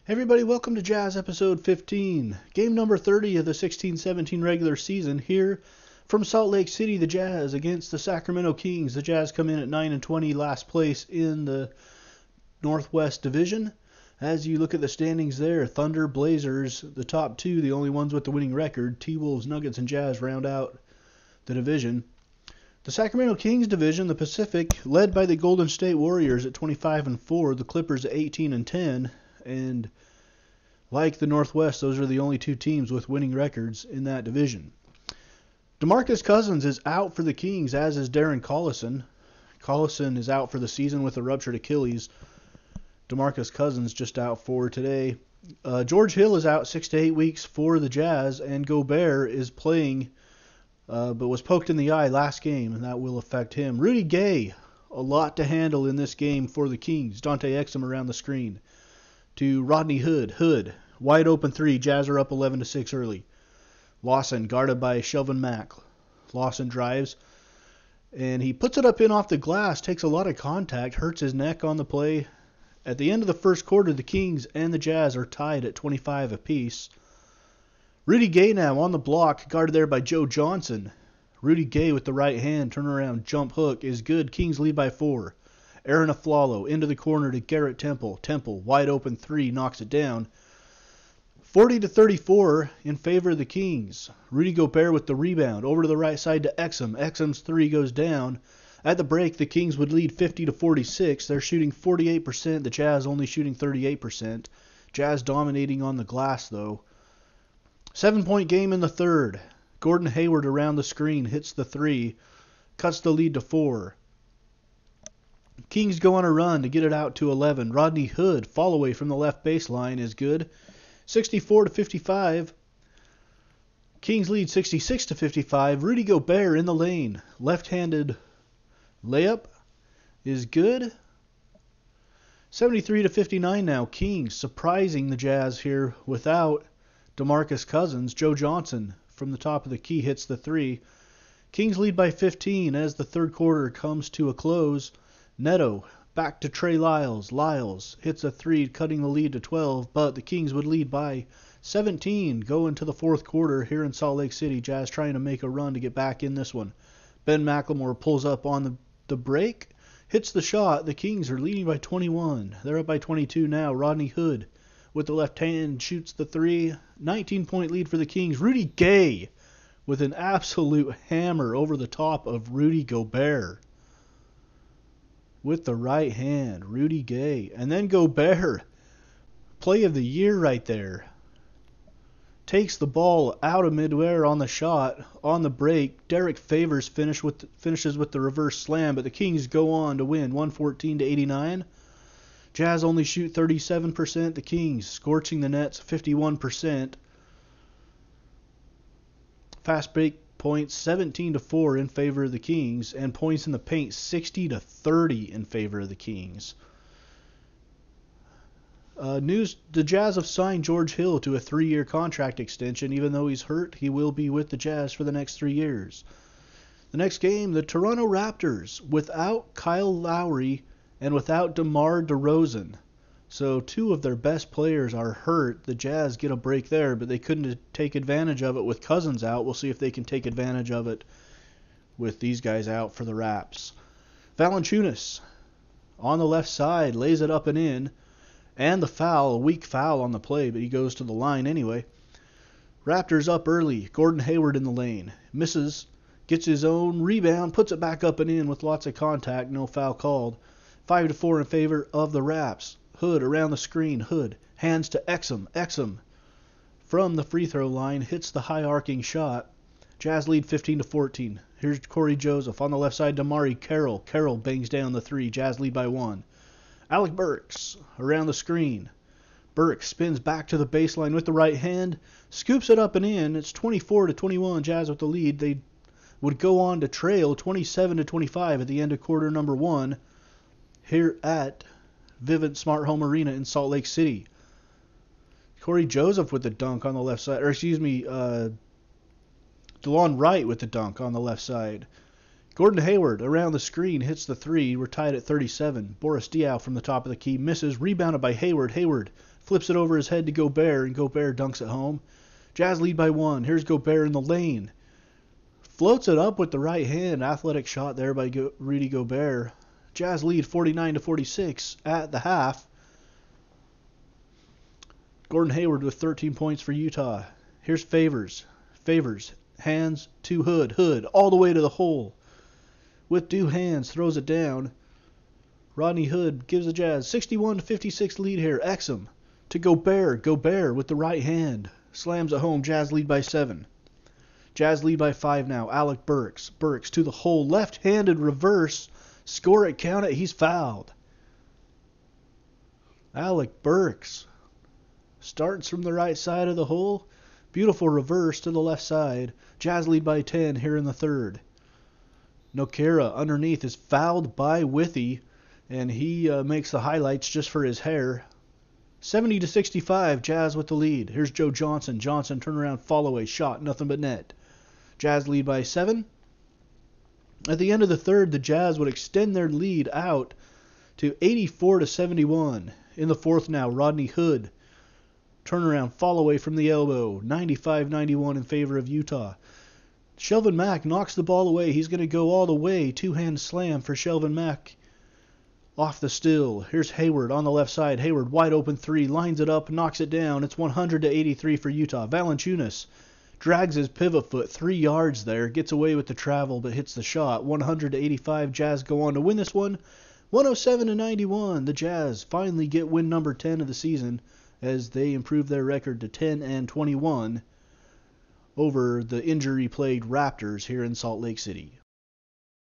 Hey everybody, welcome to Jazz episode 15, game number 30 of the 16-17 regular season here from Salt Lake City. The Jazz against the Sacramento Kings. The Jazz come in at 9-20, last place in the Northwest Division. As you look at the standings there, Thunder, Blazers, the top two, the only ones with the winning record. T-Wolves, Nuggets, and Jazz round out the division. The Sacramento Kings division, the Pacific, led by the Golden State Warriors at 25-4, the Clippers at 18-10, and like the Northwest, those are the only two teams with winning records in that division. DeMarcus Cousins is out for the Kings, as is Darren Collison. Collison is out for the season with a ruptured Achilles. DeMarcus Cousins just out for today. George Hill is out 6 to 8 weeks for the Jazz, and Gobert is playing, but was poked in the eye last game, and that will affect him. Rudy Gay, a lot to handle in this game for the Kings. Dante Exum around the screen to Rodney Hood. Hood, wide open three. Jazz are up 11-6 early. Lawson guarded by Shelvin Mack. Lawson drives, and he puts it up in off the glass, takes a lot of contact, hurts his neck on the play. At the end of the first quarter, the Kings and the Jazz are tied at 25 apiece. Rudy Gay now on the block, guarded there by Joe Johnson. Rudy Gay with the right hand, turnaround jump hook is good. Kings lead by 4. Aaron Aflalo into the corner to Garrett Temple. Temple, wide open three, knocks it down. 40-34 in favor of the Kings. Rudy Gobert with the rebound. Over to the right side to Exum. Exum's three goes down. At the break, the Kings would lead 50-46. They're shooting 48%. The Jazz only shooting 38%. Jazz dominating on the glass, though. 7-point game in the third. Gordon Hayward around the screen hits the three. Cuts the lead to 4. Kings go on a run to get it out to 11. Rodney Hood, fall away from the left baseline, is good. 64-55. Kings lead 66-55. Rudy Gobert in the lane. Left-handed layup is good. 73-59 now. Kings surprising the Jazz here without DeMarcus Cousins. Joe Johnson from the top of the key hits the three. Kings lead by 15 as the third quarter comes to a close. Neto back to Trey Lyles. Lyles hits a three, cutting the lead to 12, but the Kings would lead by 17 going to the fourth quarter here in Salt Lake City. Jazz trying to make a run to get back in this one. Ben McLemore pulls up on the break, hits the shot. The Kings are leading by 21. They're up by 22 now. Rodney Hood with the left hand shoots the three. 19-point lead for the Kings. Rudy Gay with an absolute hammer over the top of Rudy Gobert. With the right hand, Rudy Gay. And then Gobert, play of the year right there. Takes the ball out of midair on the shot, on the break. Derek Favors finishes with the reverse slam, but the Kings go on to win 114-89. Jazz only shoot 37%. The Kings scorching the nets 51%. Fast break points 17-4 in favor of the Kings, and points in the paint 60-30 in favor of the Kings. News: the Jazz have signed George Hill to a 3-year contract extension. Even though he's hurt, he will be with the Jazz for the next 3 years. The next game, the Toronto Raptors without Kyle Lowry and without DeMar DeRozan. So 2 of their best players are hurt. The Jazz get a break there, but they couldn't take advantage of it with Cousins out. We'll see if they can take advantage of it with these guys out for the Raps. Valanciunas on the left side lays it up and in. And the foul, a weak foul on the play, but he goes to the line anyway. Raptors up early. Gordon Hayward in the lane. Misses, gets his own rebound, puts it back up and in with lots of contact. No foul called. 5-4 in favor of the Raps. Hood around the screen. Hood hands to Exum. Exum from the free throw line hits the high arcing shot. Jazz lead 15-14. Here's Corey Joseph on the left side to Mari Carroll. Carroll bangs down the three. Jazz lead by 1. Alec Burks around the screen. Burks spins back to the baseline with the right hand, scoops it up and in. It's 24-21. Jazz with the lead. They would go on to trail 27-25 at the end of quarter number 1 here at Vivint Smart Home Arena in Salt Lake City. Corey Joseph with the dunk on the left side, DeLon Wright with the dunk on the left side. Gordon Hayward around the screen hits the three. We're tied at 37. Boris Diaw from the top of the key misses. Rebounded by Hayward. Hayward Flips it over his head to Gobert, and Gobert dunks it home. Jazz lead by 1. Here's Gobert in the lane. Floats it up with the right hand. Athletic shot there by Rudy Gobert. Jazz lead 49-46 at the half. Gordon Hayward with 13 points for Utah. Here's Favors. Favors, hands to Hood. Hood all the way to the hole. With 2 hands, throws it down. Rodney Hood gives the Jazz 61-56 lead here. Exum to Gobert. Gobert with the right hand. Slams it home. Jazz lead by 7. Jazz lead by 5 now. Alec Burks. Burks to the hole. Left-handed reverse. Score it, count it. He's fouled. Alec Burks starts from the right side of the hole. Beautiful reverse to the left side. Jazz lead by 10 here in the third. Nokera underneath is fouled by Withy, and he makes the highlights just for his hair. 70-65, Jazz with the lead. Here's Joe Johnson. Johnson turnaround follow-away shot, nothing but net. Jazz lead by 7. At the end of the third, the Jazz would extend their lead out to 84-71. In the fourth now, Rodney Hood. Turnaround follow-away from the elbow. 95-91 in favor of Utah. Shelvin Mack knocks the ball away. He's going to go all the way. 2-hand slam for Shelvin Mack. Off the still. Here's Hayward on the left side. Hayward wide open 3. Lines it up. Knocks it down. It's 100-83 for Utah. Valanciunas drags his pivot foot 3 yards there. Gets away with the travel but hits the shot. 100-85. Jazz go on to win this one. 107-91. The Jazz finally get win number 10 of the season as they improve their record to 10-21 over the injury-plagued Raptors here in Salt Lake City.